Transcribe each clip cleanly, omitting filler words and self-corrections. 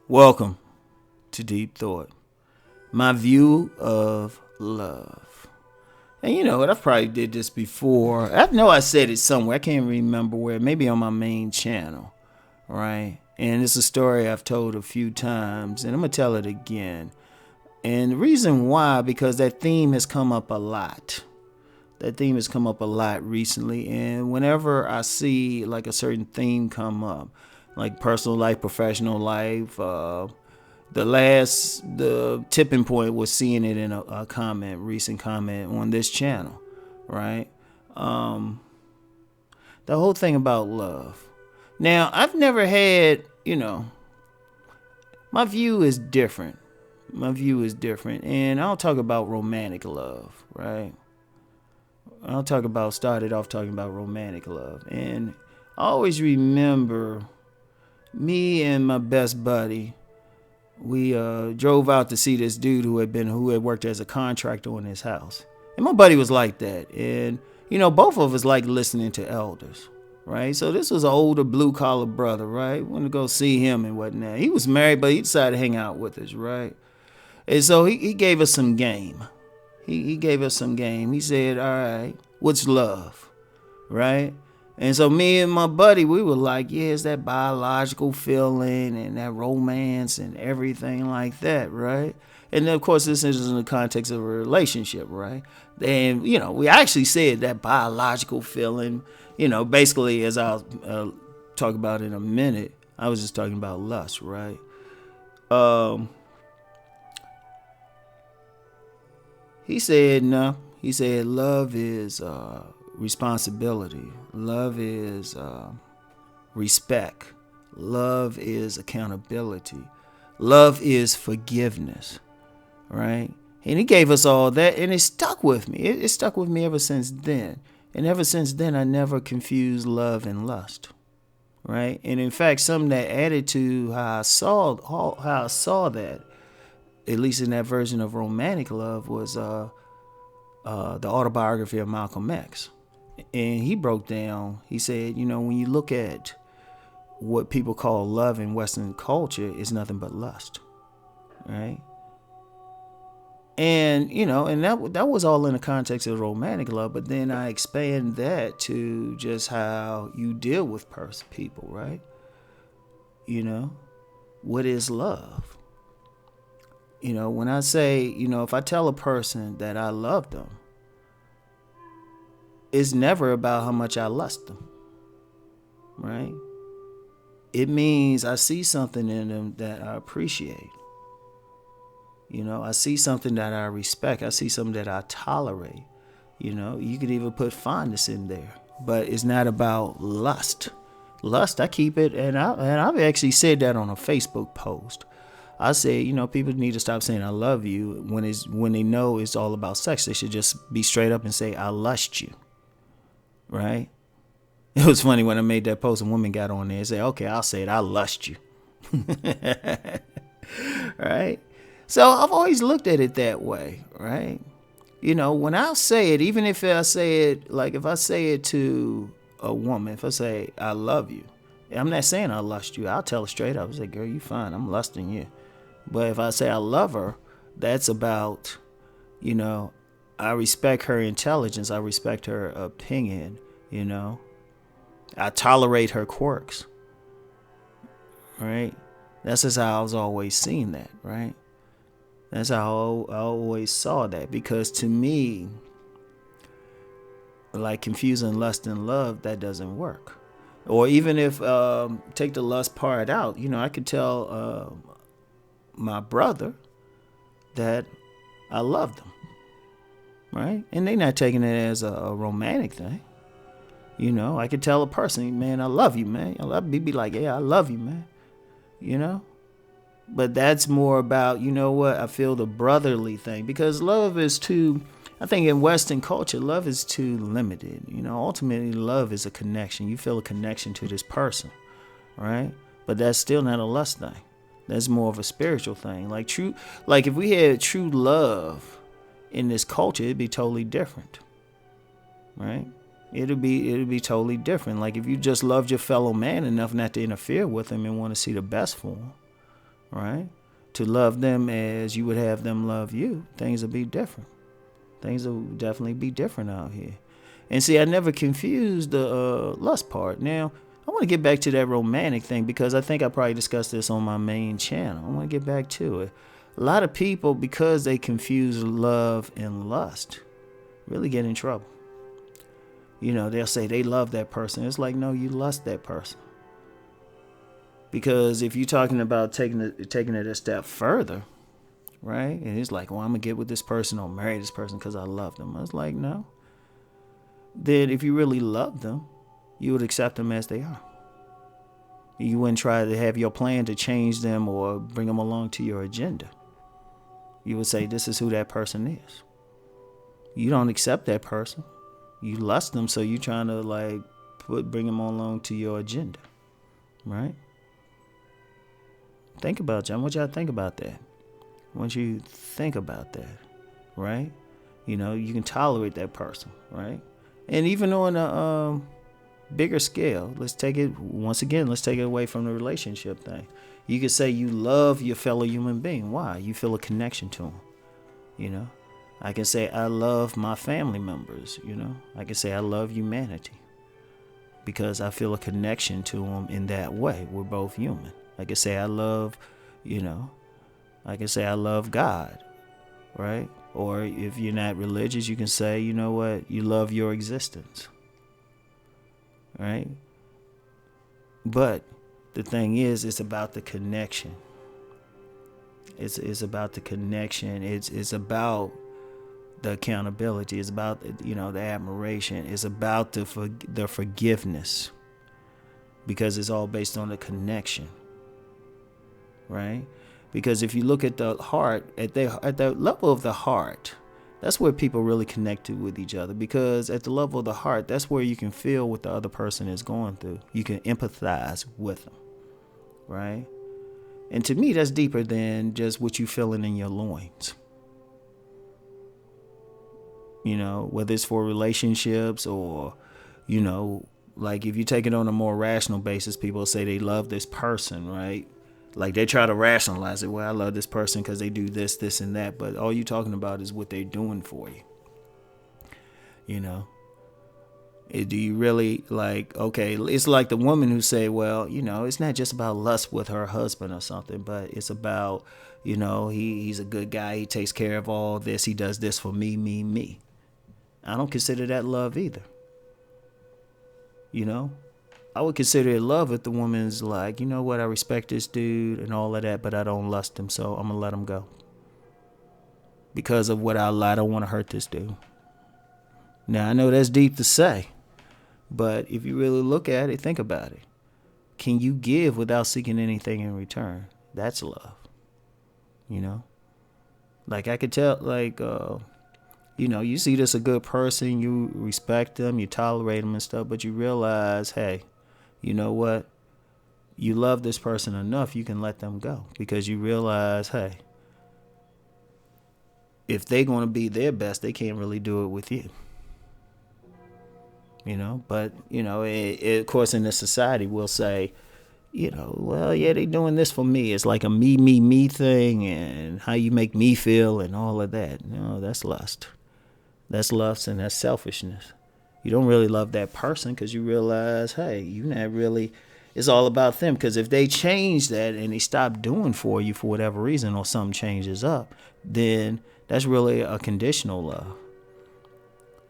Welcome to Deep Thought, my view of love. And you know what, I've probably did this before. I know I said it somewhere. I can't remember where. Maybe on my main channel, right? And it's a story I've told a few times, and I'm going to tell it again. And the reason why, because that theme has come up a lot. That theme has come up a lot recently. And whenever I see like a certain theme come up, like personal life, professional life, the tipping point was seeing it in a recent comment on this channel, right? The whole thing about love. Now, I've never had, my view is different. And I'll talk about romantic love, right? Started off talking about romantic love. And I always remember me and my best buddy, we drove out to see this dude who had worked as a contractor on his house. And my buddy was like that. And, both of us like listening to elders, right? So this was an older blue-collar brother, right? Went to go see him and whatnot. He was married, but he decided to hang out with us, right? And so he gave us some game. He gave us some game. He said, all right, what's love, right? And so me and my buddy, we were like, yeah, it's that biological feeling and that romance and everything like that, right? And then, of course, this is in the context of a relationship, right? And, we actually said that biological feeling, basically, as I'll talk about in a minute, I was just talking about lust, right? He said, no. He said, love is responsibility. Love is respect. Love is accountability. Love is forgiveness, right? And he gave us all that, and it stuck with me. It stuck with me ever since then. And ever since then, I never confused love and lust, right? And in fact, something that added to how I saw that, at least in that version of romantic love, was the autobiography of Malcolm X. And he broke down, he said, when you look at what people call love in Western culture, it's nothing but lust, right? And, and that was all in the context of romantic love, but then I expand that to just how you deal with people, right? What is love? When I say, if I tell a person that I love them, it's never about how much I lust them, right? It means I see something in them that I appreciate. I see something that I respect. I see something that I tolerate. You could even put fondness in there, but it's not about lust. Lust, I keep it, and I've actually said that on a Facebook post. I say, people need to stop saying I love you when they know it's all about sex. They should just be straight up and say I lust you. Right? It was funny when I made that post, a woman got on there and said, okay, I'll say it, I lust you. Right? So I've always looked at it that way, right? When I say it, even if I say it, like if I say it to a woman, if I say I love you, I'm not saying I lust you. I'll tell her straight up. I say, girl, you fine. I'm lusting you. But if I say I love her, that's about, I respect her intelligence. I respect her opinion, I tolerate her quirks, right? That's just how I was always seeing that, right? That's how I always saw that, because to me, like confusing lust and love, that doesn't work. Or even if, take the lust part out, I could tell my brother that I love them, right? And they're not taking it as a romantic thing. I could tell a person, man, I love you, man. Be like, yeah, I love you, man. But that's more about, I feel the brotherly thing, because love is too, I think in Western culture, love is too limited. Ultimately, love is a connection. You feel a connection to this person, right? But that's still not a lust thing. That's more of a spiritual thing. Like if we had true love in this culture, it'd be totally different, right? It'd be totally different. Like if you just loved your fellow man enough not to interfere with him and want to see the best for him, right? To love them as you would have them love you, things would be different. Things will definitely be different out here. And see, I never confused the lust part. Now, I want to get back to that romantic thing because I think I probably discussed this on my main channel. I want to get back to it. A lot of people, because they confuse love and lust, really get in trouble. They'll say they love that person. It's like, no, you lust that person. Because if you're talking about taking it a step further, right? And it's like, well, I'm going to get with this person or marry this person because I love them. I was like, no. Then if you really love them, you would accept them as they are. You wouldn't try to have your plan to change them or bring them along to your agenda. You would say, this is who that person is. You don't accept that person. You lust them, so you're trying to bring them along to your agenda, right? Think about it. I want y'all to think about that. I want you to think about that, right? You can tolerate that person, right? And even on a bigger scale, let's take it away from the relationship thing. You could say you love your fellow human being. Why? You feel a connection to them, I can say I love my family members, I can say I love humanity because I feel a connection to them in that way. We're both human. I can say I love, I can say I love God, right? Or if you're not religious, you can say, you know what, you love your existence, right? But the thing is, it's about the connection. It's about the connection. It's about the accountability. It's about the admiration. It's about the forgiveness, because it's all based on the connection, right? Because if you look at the heart, at the level of the heart, that's where people really connected with each other. Because at the level of the heart, that's where you can feel what the other person is going through. You can empathize with them, right? And to me, that's deeper than just what you feeling in your loins. Whether it's for relationships or, like if you take it on a more rational basis, people say they love this person, right? Like they try to rationalize it. Well, I love this person because they do this, this, and that. But all you're talking about is what they're doing for you. Do you really okay, it's like the woman who say, well, it's not just about lust with her husband or something, but it's about, he's a good guy. He takes care of all this. He does this for me, me, me. I don't consider that love either. I would consider it love if the woman's like, you know what, I respect this dude and all of that, but I don't lust him, so I'm going to let him go. Because of what I don't want to hurt this dude. Now, I know that's deep to say, but if you really look at it, think about it. Can you give without seeking anything in return? That's love. Like I could tell, you see this a good person, you respect them, you tolerate them and stuff, but you realize, hey, you know what? You love this person enough, you can let them go because you realize, hey, if they're going to be their best, they can't really do it with you. But, of course, in this society, we'll say, well, yeah, they doing this for me. It's like a me, me, me thing and how you make me feel and all of that. No, that's lust. That's lust and that's selfishness. You don't really love that person because you realize, hey, you're not really, it's all about them. Because if they change that and they stop doing for you for whatever reason or something changes up, then that's really a conditional love.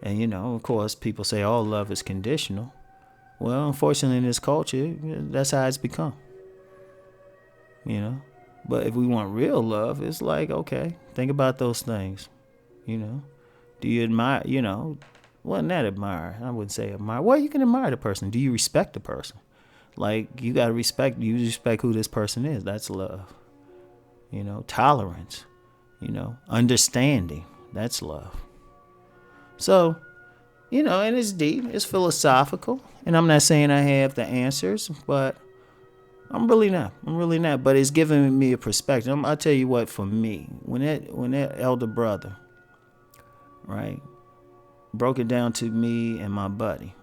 And, of course, people say all love is conditional. Well, unfortunately, in this culture, that's how it's become. But if we want real love, it's like, okay, think about those things. Do you admire, well, not admire. I wouldn't say admire. Well, you can admire the person. Do you respect the person? Like, you got to respect who this person is. That's love. Tolerance, understanding. That's love. So, and it's deep, it's philosophical, and I'm not saying I have the answers, but I'm really not. I'm really not. But it's giving me a perspective. I'll tell you what. For me, when that elder brother, right, broke it down to me and my buddy,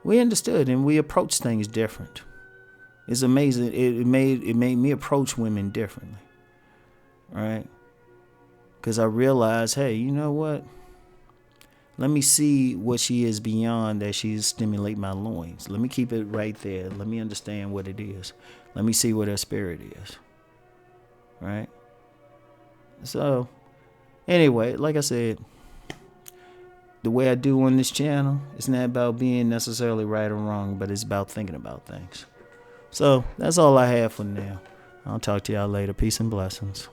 we understood and we approached things different. It's amazing. It made me approach women differently, right? Because I realized, hey, you know what? Let me see what she is beyond that. She's stimulate my loins. Let me keep it right there. Let me understand what it is. Let me see what her spirit is. Right? So, anyway, like I said, the way I do on this channel, it's not about being necessarily right or wrong, but it's about thinking about things. So, that's all I have for now. I'll talk to y'all later. Peace and blessings.